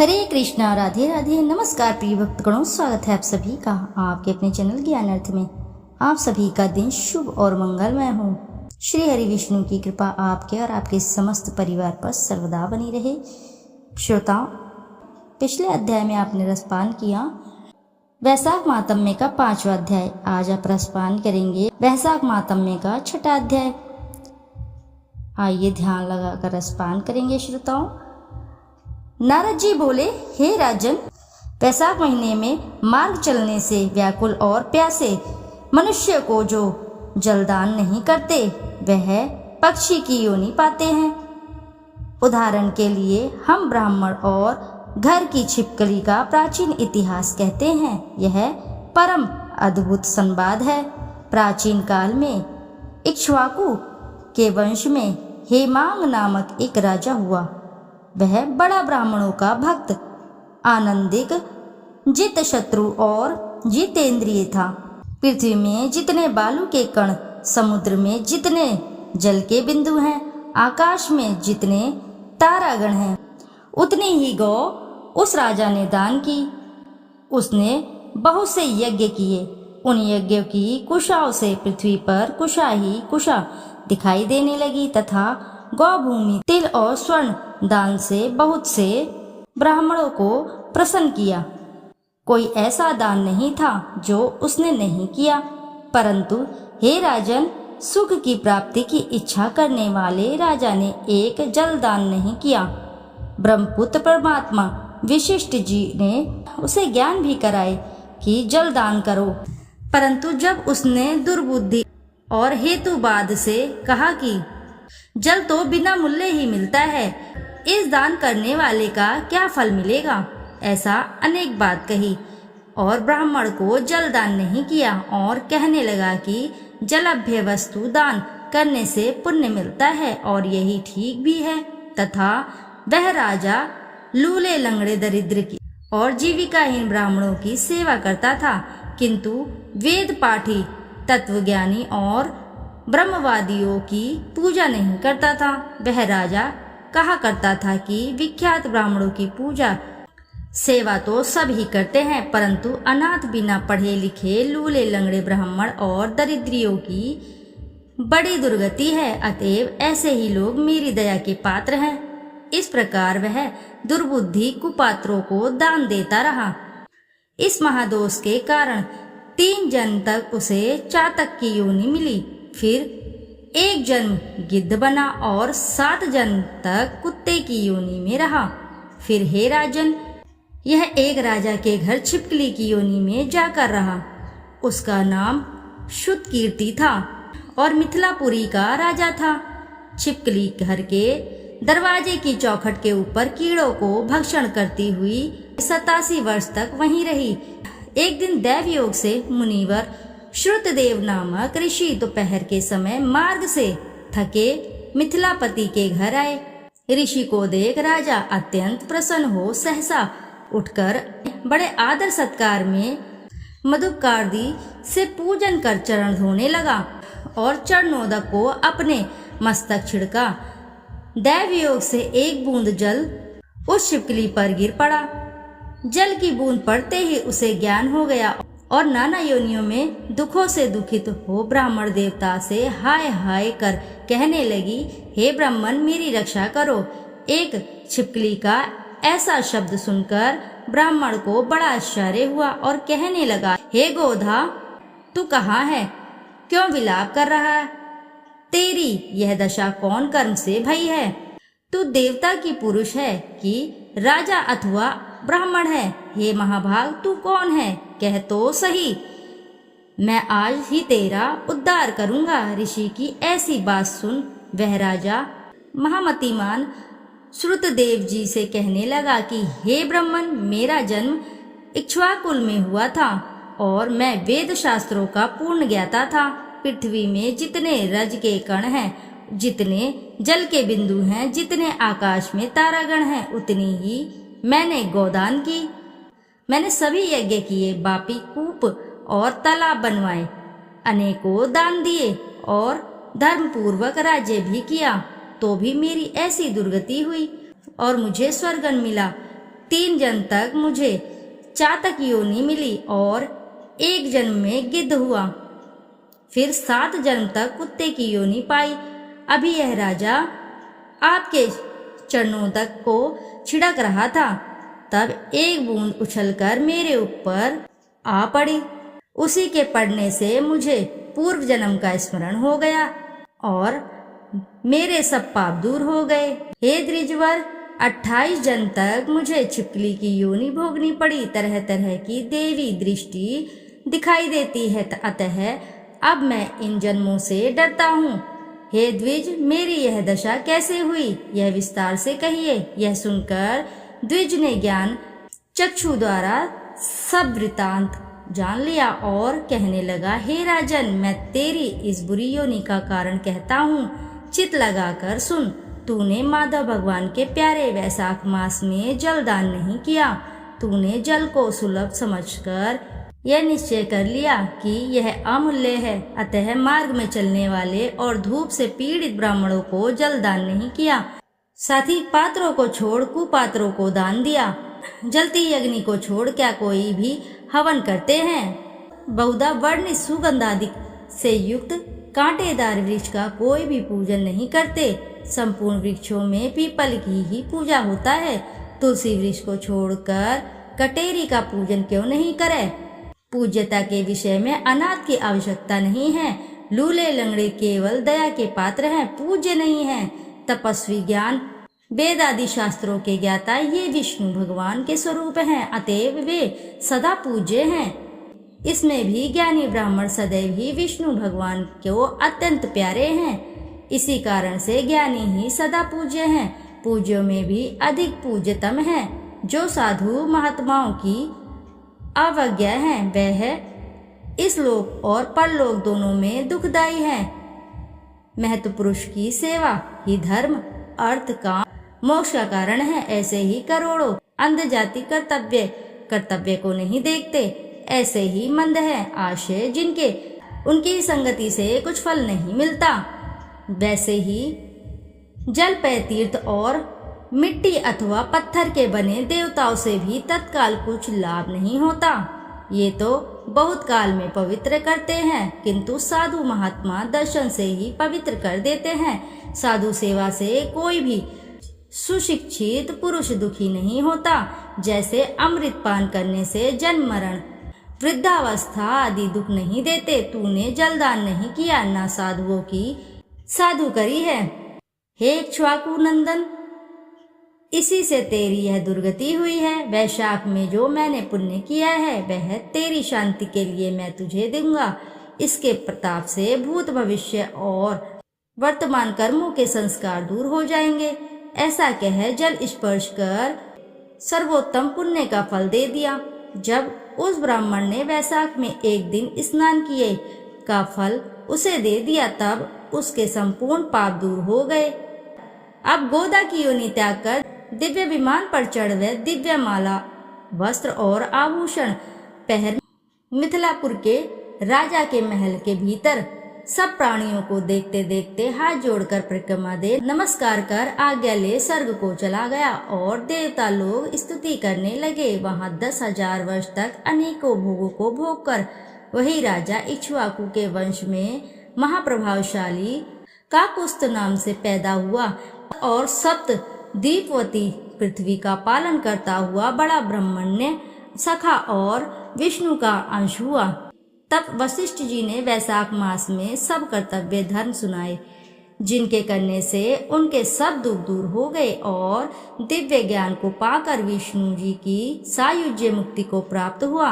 हरे कृष्णा, राधे राधे। नमस्कार प्रिय भक्तगणों, स्वागत है आप सभी का आपके अपने चैनल ज्ञान अर्थ में। आप सभी का दिन शुभ और मंगलमय हो। श्री हरि विष्णु की कृपा आपके और आपके समस्त परिवार पर सर्वदा बनी रहे। श्रोताओं, पिछले अध्याय में आपने रसपान किया वैशाख महात्म्य का 5वां अध्याय। आज आप रसपान करेंगे वैशाख महात्म्य का 6वां अध्याय। आइए ध्यान लगाकर रसपान करेंगे। श्रोताओं, नारद जी बोले, हे राजन, वैशाख महीने में मार्ग चलने से व्याकुल और प्यासे मनुष्य को जो जलदान नहीं करते वह पक्षी की योनि पाते हैं। उदाहरण के लिए हम ब्राह्मण और घर की छिपकली का प्राचीन इतिहास कहते हैं। यह परम अद्भुत संवाद है। प्राचीन काल में इक्ष्वाकु के वंश में हेमांग नामक एक राजा हुआ। वह बड़ा ब्राह्मणों का भक्त, आनंदिक, जित शत्रु और जितेंद्रिय था। पृथ्वी में जितने बालू के कण, समुद्र में जितने जल के बिंदु हैं, आकाश में जितने तारागण हैं, उतनी ही गौ उस राजा ने दान की। उसने बहुत से यज्ञ किए। उन यज्ञों की कुशाओं से पृथ्वी पर कुशा ही कुशा दिखाई देने लगी तथा गौभूमि, तिल और स्वर्ण दान से बहुत से ब्राह्मणों को प्रसन्न किया। कोई ऐसा दान नहीं था जो उसने नहीं किया। परंतु हे राजन, सुख की प्राप्ति की इच्छा करने वाले राजा ने एक जल दान नहीं किया। ब्रह्मपुत्र परमात्मा विशिष्ट जी ने उसे ज्ञान भी कराए कि जल दान करो। परंतु जब उसने दुर्बुद्धि और हेतुवाद से कहा कि जल तो बिना मूल्य ही मिलता है, इस दान करने वाले का क्या फल मिलेगा, ऐसा अनेक बात कही और ब्राह्मण को जल दान नहीं किया और कहने लगा कि जलभ्य वस्तु दान करने से पुण्य मिलता है और यही ठीक भी है। तथा वह राजा लूले लंगड़े दरिद्र की और जीविकाहीन ब्राह्मणों की सेवा करता था, किंतु वेद पाठी, तत्वज्ञानी और ब्रह्मवादियों की पूजा नहीं करता था। वह राजा कहा करता था कि विख्यात ब्राह्मणों की पूजा सेवा तो सब ही करते हैं, परंतु अनाथ, बिना पढ़े लिखे, लूले लंगड़े ब्राह्मण और दरिद्रियों की बड़ी दुर्गति है। अतएव ऐसे ही लोग मेरी दया के पात्र हैं। इस प्रकार वह दुर्बुद्धि कुपात्रों को दान देता रहा। इस महादोष के कारण 3 जन्म तक उसे चातक की योनि मिली। फिर 1 जन्म गिद्ध बना और 7 जन्म तक कुत्ते की योनि में रहा। फिर हे राजन, यह एक राजा के घर छिपकली की योनि में जाकर रहा। उसका नाम शुद्धकीर्ति था और मिथिलापुरी का राजा था। छिपकली घर के दरवाजे की चौखट के ऊपर कीड़ों को भक्षण करती हुई 87 वर्ष तक वहीं रही। एक दिन दैव योग से मुनिवर श्रुतदेव नामक ऋषि दोपहर के समय मार्ग से थके मिथिलापति के घर आए। ऋषि को देख राजा अत्यंत प्रसन्न हो सहसा उठकर बड़े आदर सत्कार में मधुकार्दी से पूजन कर चरण धोने लगा और चरणोदक को अपने मस्तक छिड़का। दैव योग से एक बूंद जल उस छिपकली पर गिर पड़ा। जल की बूंद पड़ते ही उसे ज्ञान हो गया और नाना योनियों में दुखों से दुखित हो ब्राह्मण देवता से हाय हाय कर कहने लगी, हे ब्राह्मण, मेरी रक्षा करो। एक छिपकली का ऐसा शब्द सुनकर ब्राह्मण को बड़ा आश्चर्य हुआ और कहने लगा, हे गोधा, तू कहाँ है? क्यों विलाप कर रहा है? तेरी यह दशा कौन कर्म से भई है? तू देवता की पुरुष है कि राजा अथवा ब्राह्मण है? हे महाभाग, तू कौन है? कह तो सही, मैं आज ही तेरा उद्धार करूंगा। ऋषि की ऐसी बात सुन वह राजा महामतिमान श्रुतदेव जी से कहने लगा कि हे ब्राह्मण, मेरा जन्म इक्ष्वाकुल में हुआ था और मैं वेद शास्त्रों का पूर्ण ज्ञाता था। पृथ्वी में जितने रज के कण हैं, जितने जल के बिंदु हैं, जितने आकाश में तारागण हैं, उतनी ही मैंने गोदान की। मैंने सभी यज्ञ किए, बापी कूप और तालाब बनवाए, अनेकों दान दिए और धर्म पूर्वक राज्य भी किया, तो भी मेरी ऐसी दुर्गति हुई और मुझे स्वर्गन मिला। 3 जन्म तक मुझे चातक योनि मिली और 1 जन्म में गिद्ध हुआ, फिर 7 जन्म तक कुत्ते की योनि पाई। अभी यह राजा आपके चरणों तक को छिड़क रहा था, तब एक बूंद उछलकर मेरे ऊपर आ पड़ी। उसी के पड़ने से मुझे पूर्व जन्म का स्मरण हो गया और मेरे सब पाप दूर हो गए। हे द्विजवर, 28 जन्म तक मुझे छिपकली की योनि भोगनी पड़ी। तरह तरह की देवी दृष्टि दिखाई देती है, अतः अब मैं इन जन्मों से डरता हूँ। हे द्विज, मेरी यह दशा कैसे हुई, यह विस्तार से कहिए। यह सुनकर द्विज ने ज्ञान चक्षु द्वारा सब वृतांत जान लिया और कहने लगा, हे राजन, मैं तेरी इस बुरी योनि का कारण कहता हूँ, चित लगाकर सुन। तूने माधव भगवान के प्यारे वैशाख मास में जल दान नहीं किया। तूने जल को सुलभ समझकर यह निश्चय कर लिया कि यह अमूल्य है, अतः मार्ग में चलने वाले और धूप से पीड़ित ब्राह्मणों को जल दान नहीं किया। साथ ही पात्रों को छोड़ कुपात्रों को दान दिया। जलती अग्नि को छोड़ क्या कोई भी हवन करते हैं? बहुधा वर्ण सुगंधादि से युक्त कांटेदार वृक्ष का कोई भी पूजन नहीं करते। संपूर्ण वृक्षों में पीपल की ही पूजा होता है। तुलसी वृक्ष को छोड़कर कटेरी का पूजन क्यों नहीं करे? पूज्यता के विषय में अनाथ की आवश्यकता नहीं है। लूले लंगड़े केवल दया के पात्र हैं, पूज्य नहीं हैं। तपस्वी, ज्ञान वेद आदि शास्त्रों के ज्ञाता ये विष्णु भगवान के स्वरूप हैं, अतएव वे सदा पूज्य हैं। इसमें भी ज्ञानी ब्राह्मण सदैव ही विष्णु भगवान को अत्यंत प्यारे हैं। इसी कारण से ज्ञानी ही सदा पूज्य हैं। पूज्यों में भी अधिक पूज्यतम है। जो साधु महात्माओं की अवज्ञा है, वह इस लोक और परलोक दोनों में दुखदायी है। महत्व पुरुष की सेवा ही धर्म, अर्थ, काम, मोक्ष का कारण है। ऐसे ही करोड़ों अंध जाति कर्तव्य को नहीं देखते। ऐसे ही मंद है आशय जिनके उनकी संगति से कुछ फल नहीं मिलता। वैसे ही जल, पेय, तीर्थ और मिट्टी अथवा पत्थर के बने देवताओं से भी तत्काल कुछ लाभ नहीं होता। ये तो बहुत काल में पवित्र करते हैं, किंतु साधु महात्मा दर्शन से ही पवित्र कर देते हैं। साधु सेवा से कोई भी सुशिक्षित पुरुष दुखी नहीं होता। जैसे अमृत पान करने से जन्म, मरण, वृद्धावस्था आदि दुख नहीं देते। तूने जलदान नहीं किया, न साधुओं की साधु करी है। हे इक्ष्वाकु नंदन, इसी से तेरी यह दुर्गति हुई है। वैशाख में जो मैंने पुण्य किया है वह तेरी शांति के लिए मैं तुझे दूंगा। इसके प्रताप से भूत, भविष्य और वर्तमान कर्मों के संस्कार दूर हो जाएंगे। ऐसा कह जल स्पर्श कर सर्वोत्तम पुण्य का फल दे दिया। जब उस ब्राह्मण ने वैशाख में एक दिन स्नान किए का फल उसे दे दिया, तब उसके संपूर्ण पाप दूर हो गए। अब गोदा की योनि त्याग कर दिव्य विमान पर चढ़ वे दिव्य माला, वस्त्र और आभूषण पहन मिथिलापुर के राजा के महल के भीतर सब प्राणियों को देखते देखते हाथ जोड़कर परिक्रमा दे नमस्कार कर आज्ञा ले स्वर्ग को चला गया और देवता लोग स्तुति करने लगे। वहां 10,000 वर्ष तक अनेकों भोगों को भोग कर वही राजा इक्ष्वाकु के वंश में महाप्रभावशाली काकुस्थ नाम से पैदा हुआ और सप्त दीपवती पृथ्वी का पालन करता हुआ बड़ा ब्रह्मण्य सखा और विष्णु का अंश हुआ। तब वशिष्ठ जी ने वैशाख मास में सब कर्तव्य धर्म सुनाए, जिनके करने से उनके सब दुख दूर हो गए और दिव्य ज्ञान को पाकर विष्णु जी की सायुज्य मुक्ति को प्राप्त हुआ।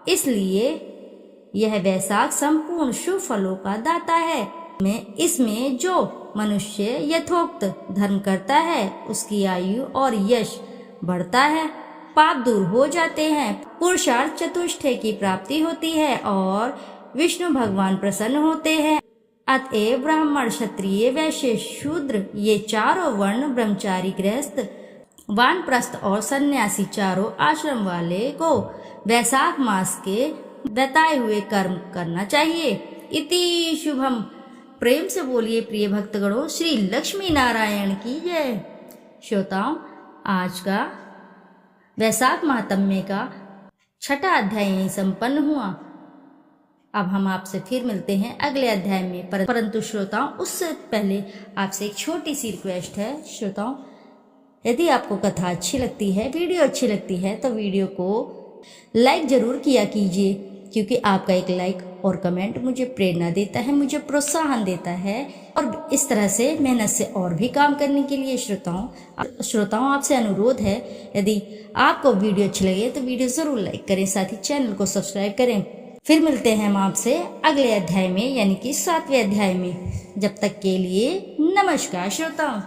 इसलिए यह वैशाख संपूर्ण शुभ फलों का दाता है। इसमें जो मनुष्य यथोक्त धर्म करता है उसकी आयु और यश बढ़ता है, पाप दूर हो जाते हैं, पुरुषार्थ चतुष्टय की प्राप्ति होती है और विष्णु भगवान प्रसन्न होते हैं। अतएव ब्राह्मण, क्षत्रिय, वैश्य, शूद्र ये चारों वर्ण, ब्रह्मचारी, गृहस्थ, वानप्रस्थ और सन्यासी चारों आश्रम वाले को वैशाख मास के बताए हुए कर्म करना चाहिए। इति शुभम। प्रेम से बोलिए प्रिय भक्तगणों, श्री लक्ष्मी नारायण की जय। श्रोताओं, आज का वैशाख महात्म्य का 6वां अध्याय यहीं संपन्न हुआ। अब हम आपसे फिर मिलते हैं अगले अध्याय में, परंतु श्रोताओं उससे पहले आपसे एक छोटी सी रिक्वेस्ट है। श्रोताओं, यदि आपको कथा अच्छी लगती है, वीडियो अच्छी लगती है, तो वीडियो को लाइक जरूर किया कीजिए, क्योंकि आपका एक लाइक और कमेंट मुझे प्रेरणा देता है, मुझे प्रोत्साहन देता है और इस तरह से मेहनत से और भी काम करने के लिए। श्रोताओं आपसे अनुरोध है, यदि आपको वीडियो अच्छी लगे तो वीडियो जरूर लाइक करें, साथ ही चैनल को सब्सक्राइब करें। फिर मिलते हैं हम आपसे अगले अध्याय में, यानी कि 7वें अध्याय में। जब तक के लिए नमस्कार श्रोताओं।